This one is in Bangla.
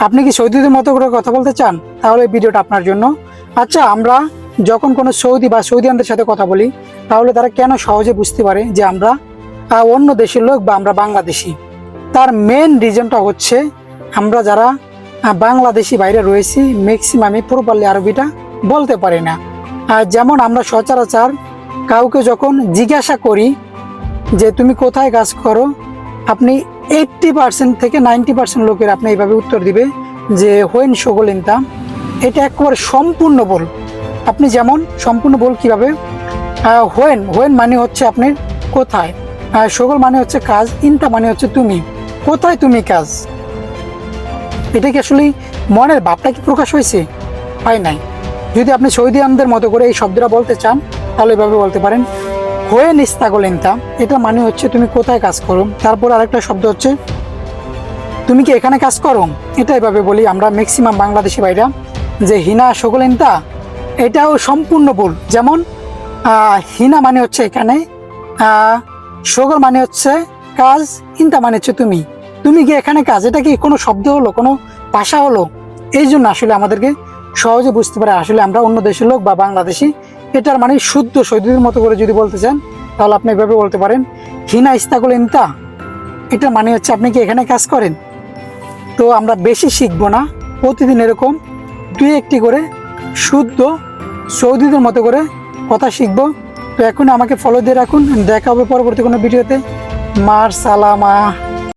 আপনি কি সৌদিদের মতো করে কথা বলতে চান? তাহলে এই ভিডিওটা আপনার জন্য। আচ্ছা, আমরা যখন কোনো সৌদি বা সৌদিয়ানদের সাথে কথা বলি, তাহলে তারা কেন সহজে বুঝতে পারে যে আমরা অন্য দেশের লোক বা আমরা বাংলাদেশি? তার মেন রিজনটা হচ্ছে আমরা যারা বাংলাদেশি বাইরে রয়েছি ম্যাক্সিমামই প্রপারলি আরবিটা বলতে পারি না। যেমন আমরা সচরাচর কাউকে যখন জিজ্ঞাসা করি যে তুমি কোথায় কাজ করো, আপনি 80% থেকে 90% লোকের আপনি এইভাবে উত্তর দিবে যে হোয়েন শোগলিনতা। এটা একেবারে সম্পূর্ণ ভুল। আপনি যেমন সম্পূর্ণ ভুল কীভাবে? হোয়েন হোয়েন মানে হচ্ছে আপনার কোথায়, শোগল মানে হচ্ছে কাজ, ইনতা মানে হচ্ছে তুমি, কোথায় তুমি কাজ। এটা কি আসলে মনের ভাবটা কি প্রকাশ হয়েছে? হয় নাই। যদি আপনি সৌদিয়ানদের মতো করে এই শব্দটা বলতে চান তাহলে এভাবে বলতে পারেন হোয়েন ইস্তাগলিনতা। এটা মানে হচ্ছে তুমি কোথায় কাজ করো। তারপর আরেকটা শব্দ হচ্ছে তুমি কি এখানে কাজ করো। এটা এভাবে বলি আমরা ম্যাক্সিমাম বাংলাদেশি ভাইরা যে হিনা শোগলিনতা, এটাও সম্পূর্ণ ভুল। যেমন হিনা মানে হচ্ছে এখানে, শোগল মানে হচ্ছে কাজ, ইনতা মানে হচ্ছে তুমি। তুমি কি এখানে কাজ, এটা কি কোনো শব্দ হলো, কোনো ভাষা হলো? এই জন্য আসলে আমাদেরকে সহজে বুঝতে পারে আসলে আমরা অন্য দেশের লোক বা বাংলাদেশি। এটার মানে শুদ্ধ সৌদিদের মতো করে যদি বলতে চান তাহলে আপনি এভাবে বলতে পারেন হিনা ইস্তাগল ইনতা। এটা মানে হচ্ছে আপনি কি এখানে কাজ করেন। তো আমরা বেশি শিখবো না, প্রতিদিন এরকম 2-1টি করে শুদ্ধ সৌদিদের মতো করে কথা শিখবো। তো এখন আমাকে ফলো দিয়ে রাখুন। দেখা হবে পরবর্তী কোনো ভিডিওতে। মার সালামা।